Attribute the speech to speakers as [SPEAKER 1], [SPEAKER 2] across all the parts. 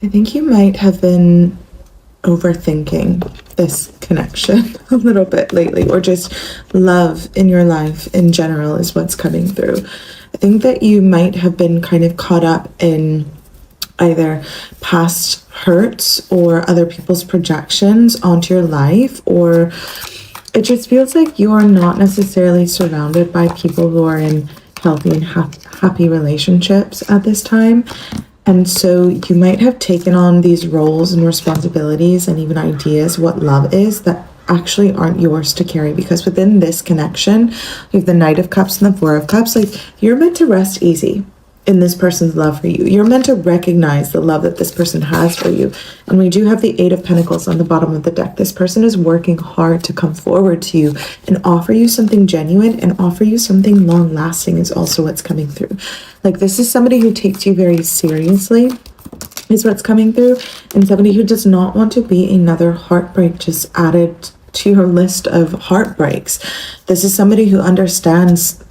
[SPEAKER 1] I think you might have been overthinking this connection a little bit lately, or just love in your life in general is what's coming through. I think that you might have been kind of caught up in either past hurts or other people's projections onto your life, or it just feels like you are not necessarily surrounded by people who are in healthy and happy relationships at this time. And so you might have taken on these roles and responsibilities and even ideas what love is that actually aren't yours to carry, because within this connection, you have the Knight of Cups and the Four of Cups. Like, you're meant to rest easy in this person's love for you. You're meant to recognize the love that this person has for you. And we do have the Eight of Pentacles on the bottom of the deck. This person is working hard to come forward to you and offer you something genuine and offer you something long lasting is also what's coming through. Like, this is somebody who takes you very seriously is what's coming through, and somebody who does not want to be another heartbreak just added to your list of heartbreaks. This is somebody who understands,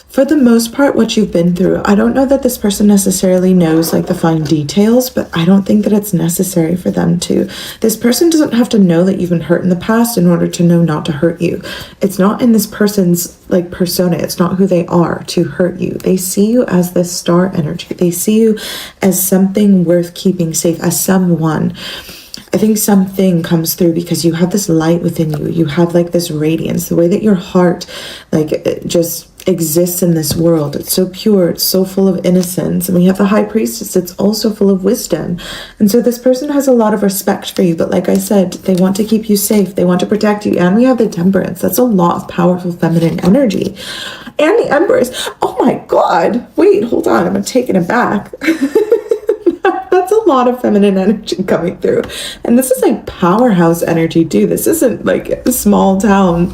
[SPEAKER 1] for the most part, what you've been through. I don't know that this person necessarily knows like the fine details, but I don't think that it's necessary for them to. This person doesn't have to know that you've been hurt in the past in order to know not to hurt you. It's not in this person's like persona. It's not who they are to hurt you. They see you as this star energy. They see you as something worth keeping safe, as someone. I think something comes through because you have this light within you. You have like this radiance, the way that your heart like it just exists in this world. It's so pure, it's so full of innocence. And we have the High Priestess, it's also full of wisdom. And so this person has a lot of respect for you, but like I said, they want to keep you safe, they want to protect you. And we have the Temperance. That's a lot of powerful feminine energy. And the Empress. Oh my god, wait, hold on, I'm taking it back. That's a lot of feminine energy coming through. And this is like powerhouse energy too. This isn't like a small town.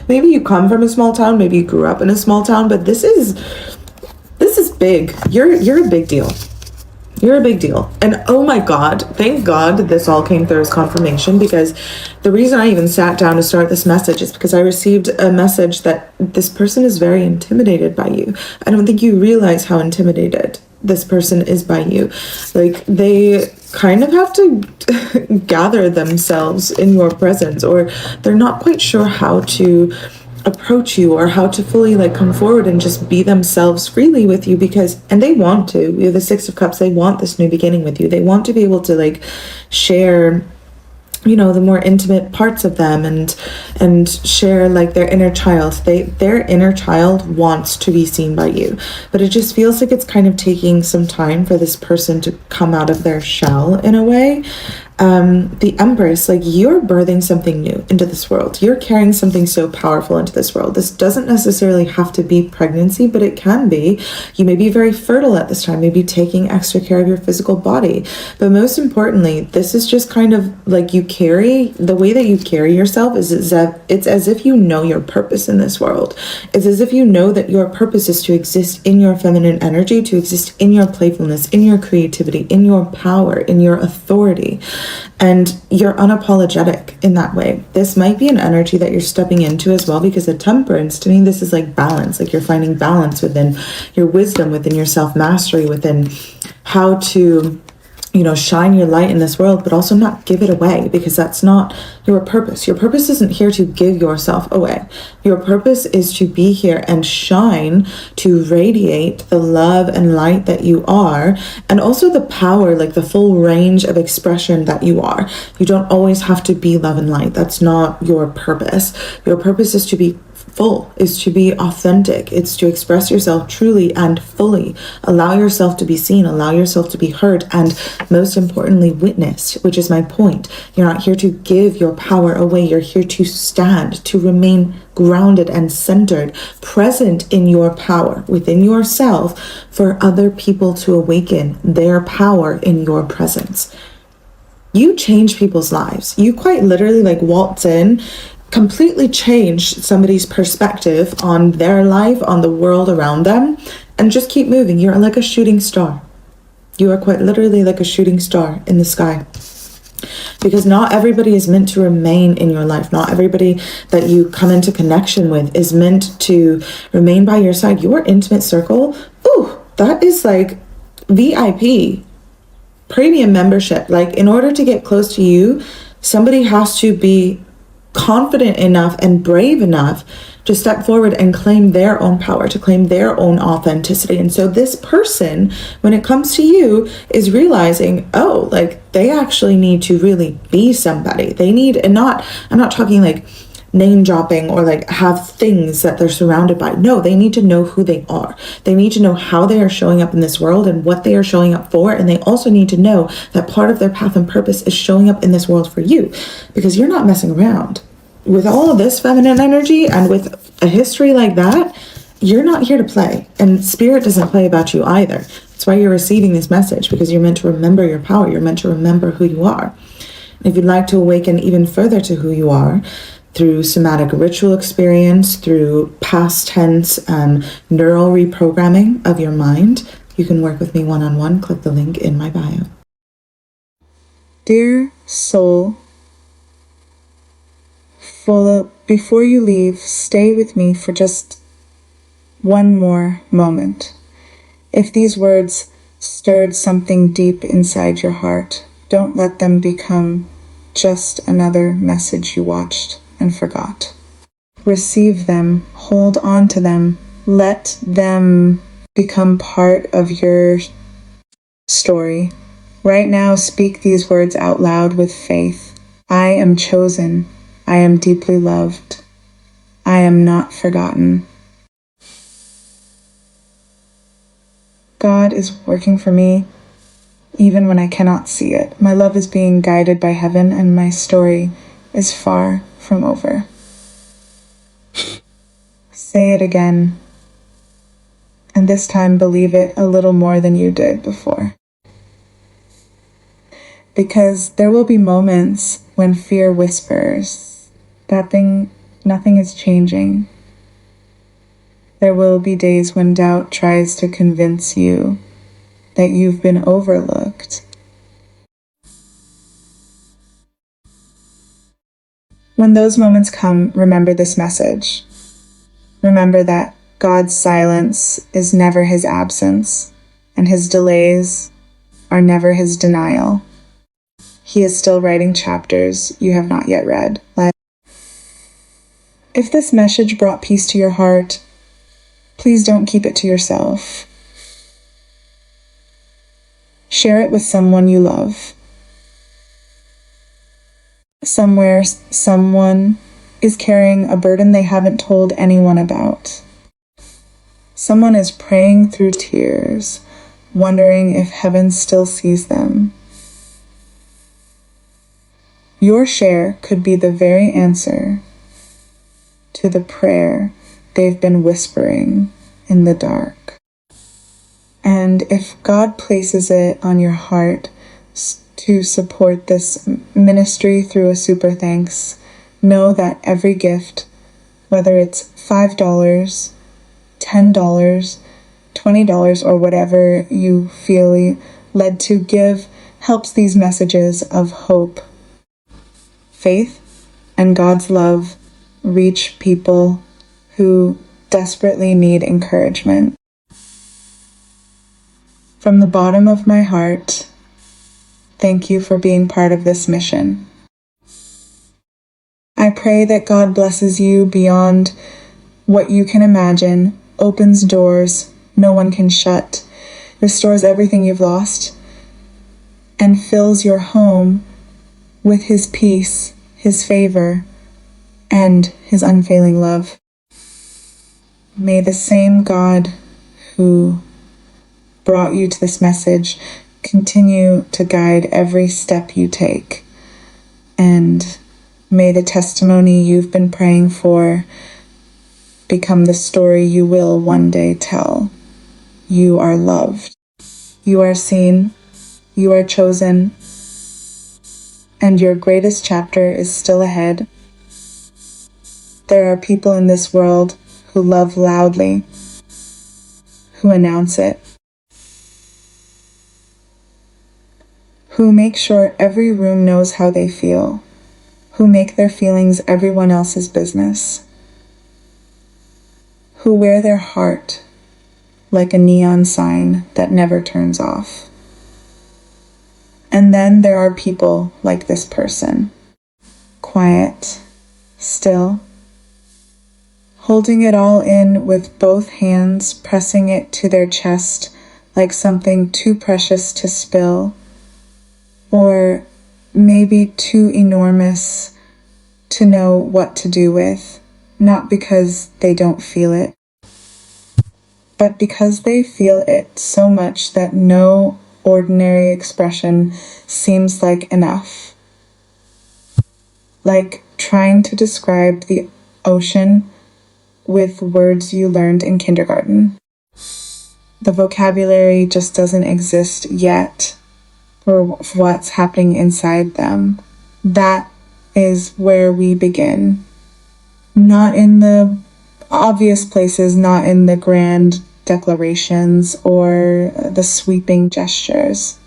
[SPEAKER 1] Maybe you come from a small town, maybe you grew up in a small town, but this is big. You're a big deal. You're a big deal. And oh my god, thank god this all came through as confirmation, because the reason I even sat down to start this message is because I received a message that this person is very intimidated by you. I don't think you realize how intimidated this person is by you. Like, they kind of have to gather themselves in your presence, or they're not quite sure how to approach you or how to fully like come forward and just be themselves freely with you, because, and they want to. We have the Six of Cups. They want this new beginning with you. They want to be able to like share, you know, the more intimate parts of them and share like their inner child. Their inner child wants to be seen by you, but it just feels like it's kind of taking some time for this person to come out of their shell in a way. The Empress, like, you're birthing something new into this world. You're carrying something so powerful into this world. This doesn't necessarily have to be pregnancy, but it can be. You may be very fertile at this time, maybe taking extra care of your physical body. But most importantly, this is just kind of like the way that you carry yourself is it's as if you know your purpose in this world. It's as if you know that your purpose is to exist in your feminine energy, to exist in your playfulness, in your creativity, in your power, in your authority. And you're unapologetic in that way. This might be an energy that you're stepping into as well, because the Temperance, to me, this is like balance. Like, you're finding balance within your wisdom, within your self-mastery, within how to, you know, shine your light in this world, but also not give it away, because that's not your purpose. Your purpose isn't here to give yourself away. Your purpose is to be here and shine, to radiate the love and light that you are, and also the power, like the full range of expression that you are. You don't always have to be love and light. That's not your purpose. Your purpose is to be full, is to be authentic. It's to express yourself truly and fully. Allow yourself to be seen, allow yourself to be heard, and most importantly, witnessed, which is my point. You're not here to give your power away. You're here to stand, to remain grounded and centered, present in your power within yourself, for other people to awaken their power in your presence. You change people's lives. You quite literally like waltz in, completely change somebody's perspective on their life, on the world around them, and just keep moving. You're like a shooting star. You are quite literally like a shooting star in the sky. Because not everybody is meant to remain in your life. Not everybody that you come into connection with is meant to remain by your side. Your intimate circle, ooh, that is like VIP. premium membership. Like, in order to get close to you, somebody has to be confident enough and brave enough to step forward and claim their own power, to claim their own authenticity. And so this person, when it comes to you, is realizing, oh, like, they actually need to really be somebody. They need, and not, I'm not talking like name dropping or like have things that they're surrounded by. No, they need to know who they are. They need to know how they are showing up in this world and what they are showing up for. And they also need to know that part of their path and purpose is showing up in this world for you, because you're not messing around. With all of this feminine energy and with a history like that, you're not here to play. And spirit doesn't play about you either. That's why you're receiving this message, because you're meant to remember your power. You're meant to remember who you are. And if you'd like to awaken even further to who you are, through somatic ritual experience, through past tense neural reprogramming of your mind, you can work with me one-on-one. Click the link in my bio.
[SPEAKER 2] Dear soul, before you leave, stay with me for just one more moment. If these words stirred something deep inside your heart, don't let them become just another message you watched and forgot. Receive them, hold on to them, let them become part of your story. Right now, speak these words out loud with faith. I am chosen. I am deeply loved. I am not forgotten. God is working for me even when I cannot see it. My love is being guided by heaven, and my story is far from over. Say it again, and this time believe it a little more than you did before. Because there will be moments when fear whispers that nothing is changing. There will be days when doubt tries to convince you that you've been overlooked. When those moments come, remember this message. Remember that God's silence is never his absence, and his delays are never his denial. He is still writing chapters you have not yet read. If this message brought peace to your heart, please don't keep it to yourself. Share it with someone you love. Somewhere, someone is carrying a burden they haven't told anyone about. Someone is praying through tears, wondering if heaven still sees them. Your share could be the very answer to the prayer they've been whispering in the dark. And if God places it on your heart to support this ministry through a super thanks, know that every gift, whether it's $5, $10, $20, or whatever you feel led to give, helps these messages of hope, faith, and God's love reach people who desperately need encouragement. From the bottom of my heart, thank you for being part of this mission. I pray that God blesses you beyond what you can imagine, opens doors no one can shut, restores everything you've lost, and fills your home with his peace, his favor, and his unfailing love. May the same God who brought you to this message continue to guide every step you take. And may the testimony you've been praying for become the story you will one day tell. You are loved. You are seen. You are chosen. And your greatest chapter is still ahead. There are people in this world who love loudly, who announce it, who make sure every room knows how they feel, who make their feelings everyone else's business, who wear their heart like a neon sign that never turns off. And then there are people like this person. Quiet, still, holding it all in with both hands, pressing it to their chest like something too precious to spill, or maybe too enormous to know what to do with, not because they don't feel it, but because they feel it so much that no ordinary expression seems like enough. Like trying to describe the ocean with words you learned in kindergarten. The vocabulary just doesn't exist yet for what's happening inside them. That is where we begin. Not in the obvious places, not in the grand declarations or the sweeping gestures.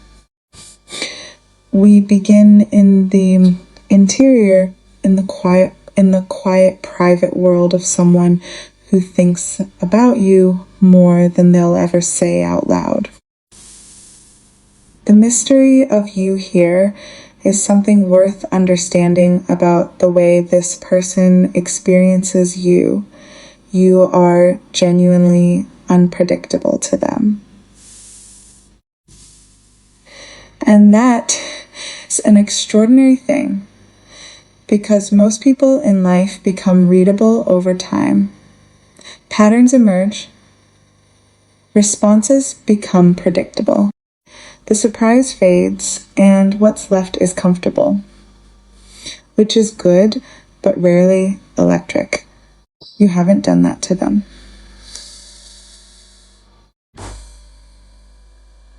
[SPEAKER 2] We begin in the interior, in the quiet, private world of someone who thinks about you more than they'll ever say out loud. The mystery of you here is something worth understanding about the way this person experiences you. You are genuinely unpredictable to them. And that is an extraordinary thing, because most people in life become readable over time. Patterns emerge. Responses become predictable. The surprise fades, and what's left is comfortable, which is good, but rarely electric. You haven't done that to them.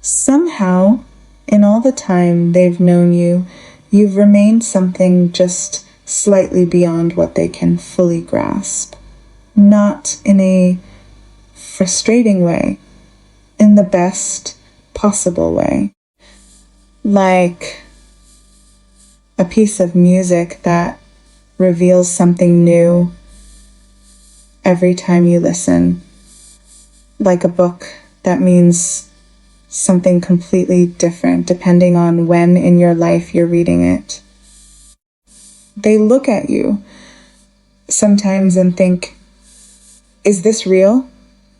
[SPEAKER 2] Somehow, in all the time they've known you, you've remained something just slightly beyond what they can fully grasp. Not in a frustrating way, in the best possible way. Like a piece of music that reveals something new every time you listen. Like a book that means something completely different depending on when in your life you're reading it. They look at you sometimes and think, is this real?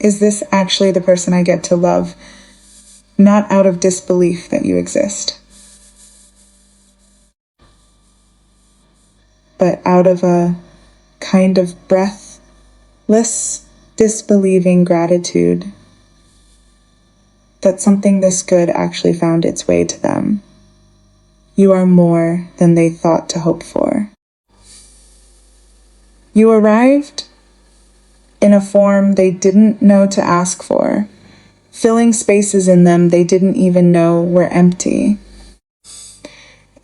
[SPEAKER 2] Is this actually the person I get to love? Not out of disbelief that you exist, but out of a kind of breathless, disbelieving gratitude that something this good actually found its way to them. You are more than they thought to hope for. You arrived in a form they didn't know to ask for, filling spaces in them they didn't even know were empty.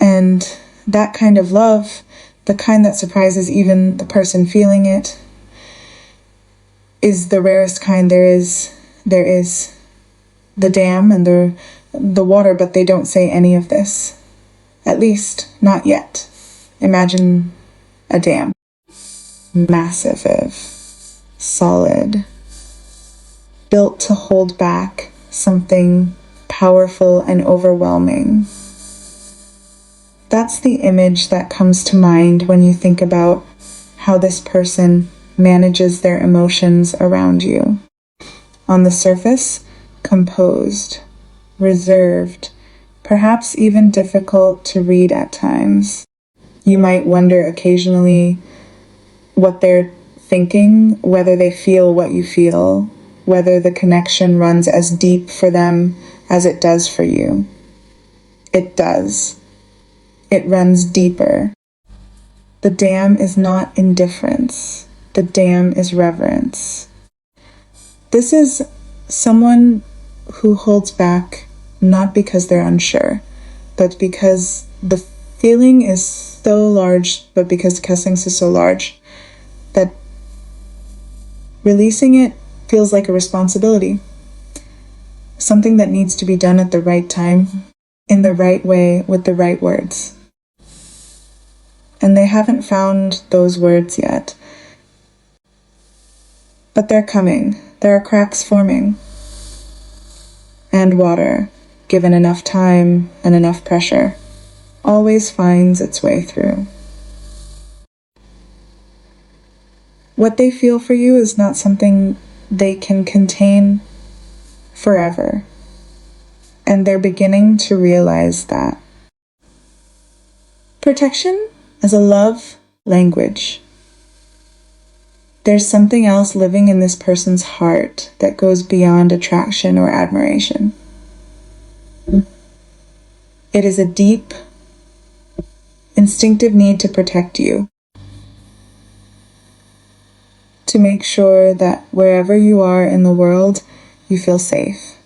[SPEAKER 2] And that kind of love, the kind that surprises even the person feeling it, is the rarest kind there is. There is the dam and the water, but they don't say any of this. At least, not yet. Imagine a dam. Massive, solid, built to hold back something powerful and overwhelming. That's the image that comes to mind when you think about how this person manages their emotions around you. On the surface, composed, reserved, perhaps even difficult to read at times. You might wonder occasionally what they're thinking, whether they feel what you feel, whether the connection runs as deep for them as it does for you. It does. It runs deeper. The dam is not indifference. The dam is reverence. This is someone who holds back not because they're unsure, but because the feeling is so large, but because the essence is so large, that releasing it feels like a responsibility. Something that needs to be done at the right time, in the right way, with the right words. And they haven't found those words yet. But they're coming. There are cracks forming. And water given enough time and enough pressure, always finds its way through. What they feel for you is not something they can contain forever, and they're beginning to realize that. Protection as a love language. There's something else living in this person's heart that goes beyond attraction or admiration. It is a deep, instinctive need to protect you, to make sure that wherever you are in the world, you feel safe,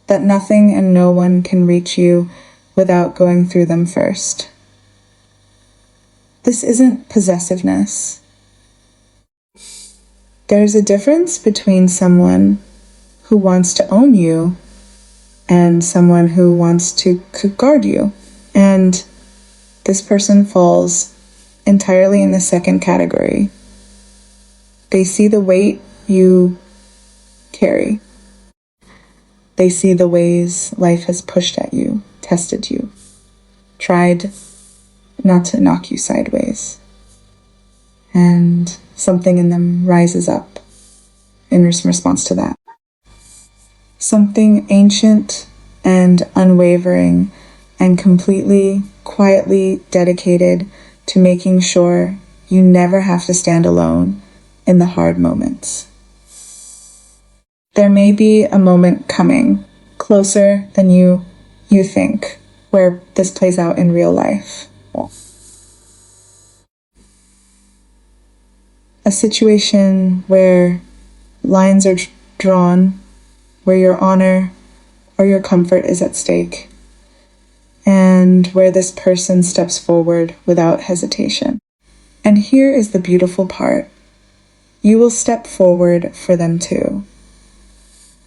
[SPEAKER 2] that nothing and no one can reach you without going through them first. This isn't possessiveness. There's a difference between someone who wants to own you and someone who wants to guard you. And this person falls entirely in the second category. They see the weight you carry. They see the ways life has pushed at you, tested you, tried not to knock you sideways. And something in them rises up in response to that. Something ancient and unwavering and completely, quietly dedicated to making sure you never have to stand alone in the hard moments. There may be a moment coming, closer than you think, where this plays out in real life. A situation where lines are drawn, where your honor or your comfort is at stake, and where this person steps forward without hesitation. And here is the beautiful part. You will step forward for them too.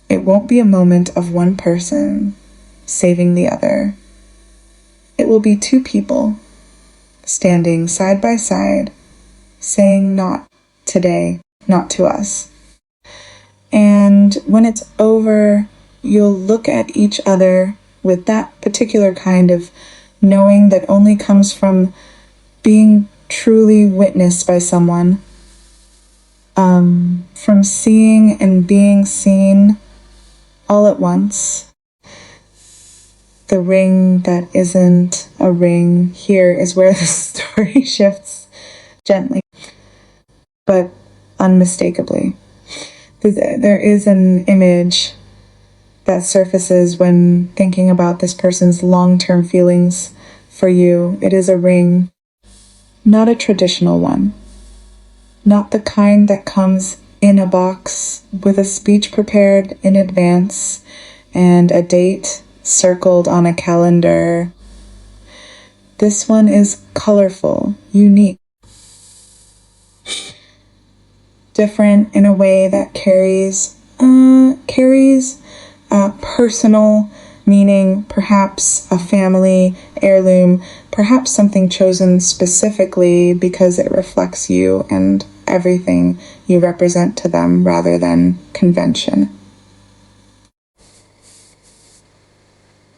[SPEAKER 2] It won't be a moment of one person saving the other. It will be two people standing side by side, saying not today, not to us. And when it's over, you'll look at each other with that particular kind of knowing that only comes from being truly witnessed by someone, from seeing and being seen all at once. The ring that isn't a ring, here is where the story shifts gently, but unmistakably. There is an image that surfaces when thinking about this person's long-term feelings for you. It is a ring, not a traditional one, not the kind that comes in a box with a speech prepared in advance and a date circled on a calendar. This one is colorful, unique, different in a way that carries personal meaning, perhaps a family heirloom, perhaps something chosen specifically because it reflects you and everything you represent to them rather than convention.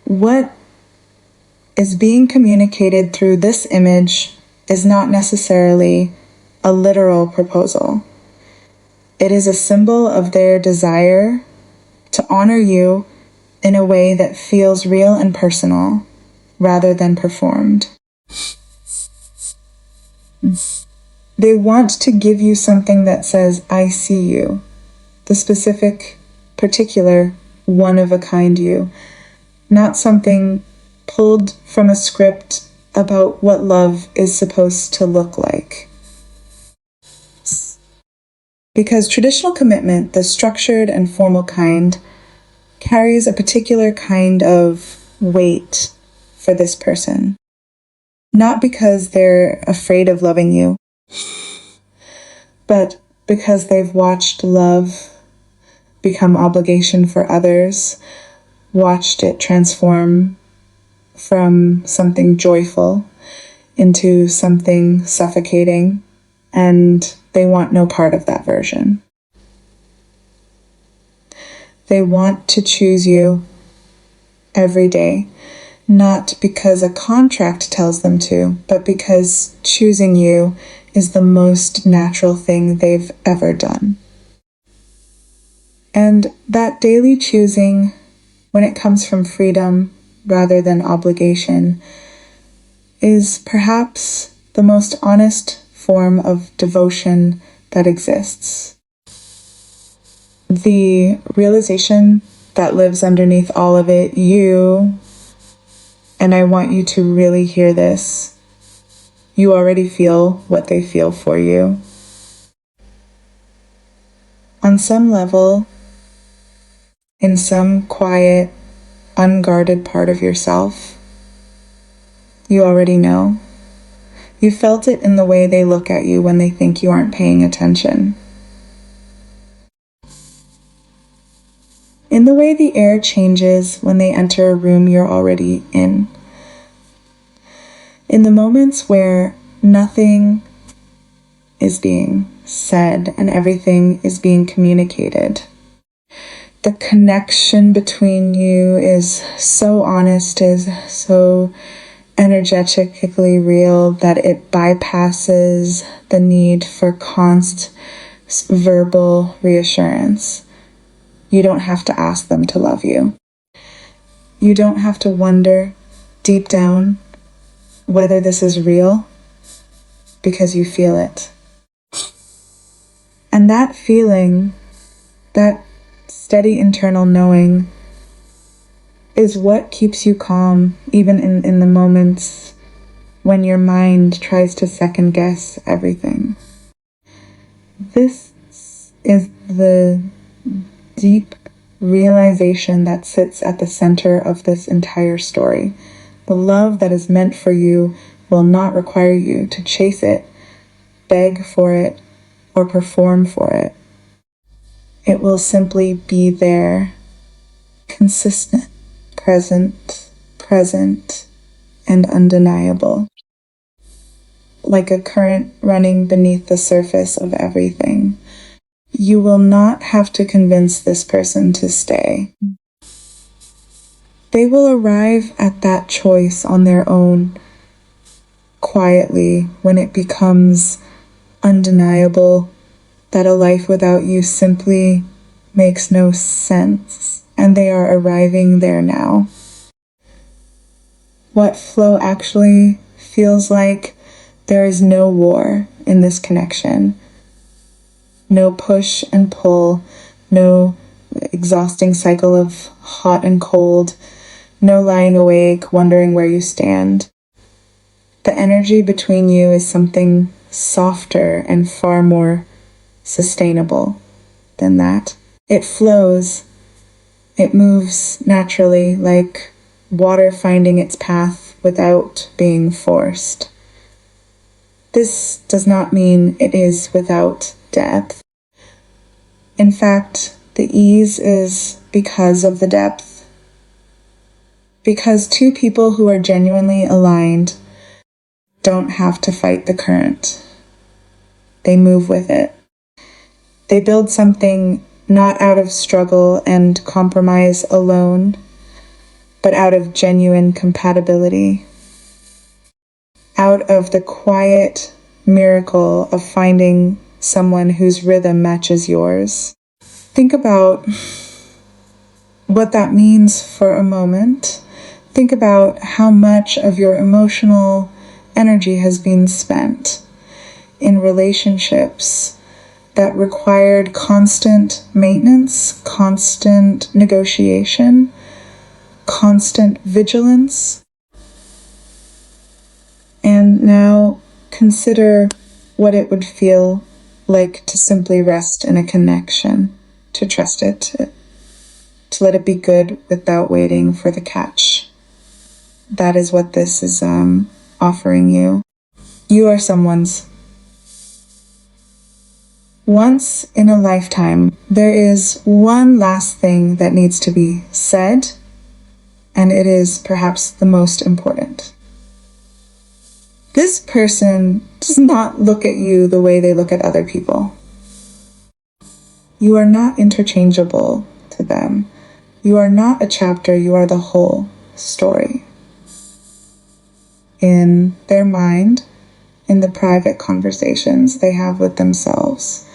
[SPEAKER 2] What is being communicated through this image is not necessarily a literal proposal. It is a symbol of their desire to honor you in a way that feels real and personal rather than performed. They want to give you something that says, I see you, the specific, particular, one-of-a-kind you, not something pulled from a script about what love is supposed to look like. Because traditional commitment, the structured and formal kind, carries a particular kind of weight for this person. Not because they're afraid of loving you, but because they've watched love become obligation for others, watched it transform from something joyful into something suffocating, and they want no part of that version. They want to choose you every day, not because a contract tells them to, but because choosing you is the most natural thing they've ever done. And that daily choosing, when it comes from freedom rather than obligation, is perhaps the most honest form of devotion that exists. The realization that lives underneath all of it, and I want you to really hear this, you already feel what they feel for you. On some level, in some quiet, unguarded part of yourself, you already know. You felt it in the way they look at you when they think you aren't paying attention. In the way the air changes when they enter a room you're already in. In the moments where nothing is being said and everything is being communicated. The connection between you is so honest, is so energetically real that it bypasses the need for constant verbal reassurance. You don't have to ask them to love you. You don't have to wonder deep down whether this is real, because you feel it. And that feeling, that steady internal knowing, is what keeps you calm, even in the moments when your mind tries to second guess everything. This is the deep realization that sits at the center of this entire story. The love that is meant for you will not require you to chase it, beg for it, or perform for it. It will simply be there, consistent, present, and undeniable. Like a current running beneath the surface of everything. You will not have to convince this person to stay. They will arrive at that choice on their own, quietly, when it becomes undeniable that a life without you simply makes no sense, and they are arriving there now. What flow actually feels like, there is no war in this connection. No push and pull, no exhausting cycle of hot and cold, no lying awake, wondering where you stand. The energy between you is something softer and far more sustainable than that. It flows. It moves naturally, like water finding its path without being forced. This does not mean it is without depth. In fact, the ease is because of the depth. Because two people who are genuinely aligned don't have to fight the current. They move with it. They build something not out of struggle and compromise alone, but out of genuine compatibility. Out of the quiet miracle of finding someone whose rhythm matches yours. Think about what that means for a moment. Think about how much of your emotional energy has been spent in relationships that required constant maintenance, constant negotiation, constant vigilance. And now consider what it would feel like to simply rest in a connection, to trust it, to let it be good without waiting for the catch. That is what this is offering you. You are someone's. Once in a lifetime, there is one last thing that needs to be said, and it is perhaps the most important. This person does not look at you the way they look at other people. You are not interchangeable to them. You are not a chapter, you are the whole story. In their mind, in the private conversations they have with themselves,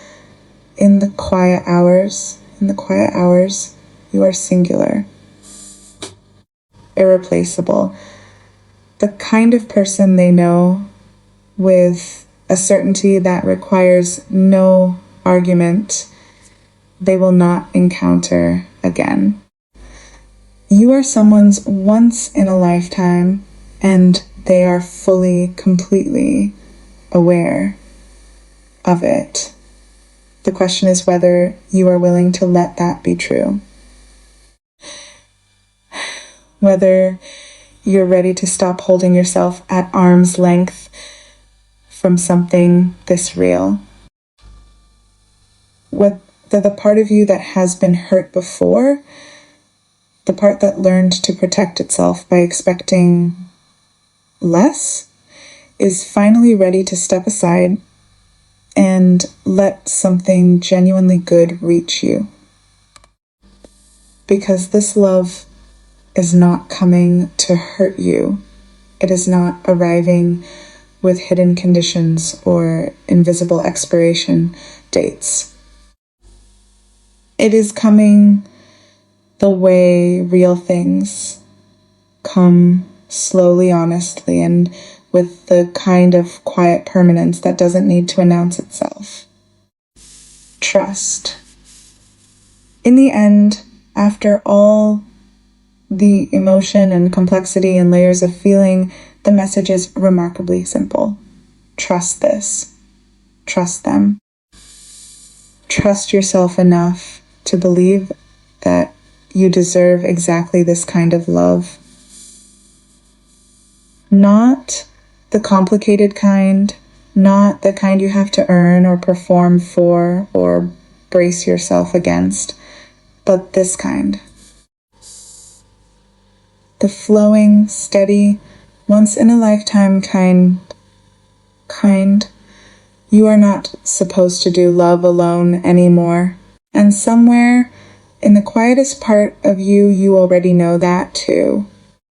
[SPEAKER 2] in the quiet hours, you are singular, irreplaceable, the kind of person they know with a certainty that requires no argument they will not encounter again. You are someone's once in a lifetime, and they are fully, completely aware of it. The question is whether you are willing to let that be true. Whether you're ready to stop holding yourself at arm's length from something this real. Whether the part of you that has been hurt before, the part that learned to protect itself by expecting less, is finally ready to step aside and let something genuinely good reach you. Because this love is not coming to hurt you. It is not arriving with hidden conditions or invisible expiration dates. It is coming the way real things come, slowly, honestly, and with the kind of quiet permanence that doesn't need to announce itself. Trust. In the end, after all the emotion and complexity and layers of feeling, the message is remarkably simple. Trust this. Trust them. Trust yourself enough to believe that you deserve exactly this kind of love. Not the complicated kind, not the kind you have to earn or perform for or brace yourself against, but this kind. The flowing, steady, once-in-a-lifetime kind. You are not supposed to do love alone anymore. And somewhere in the quietest part of you, you already know that too.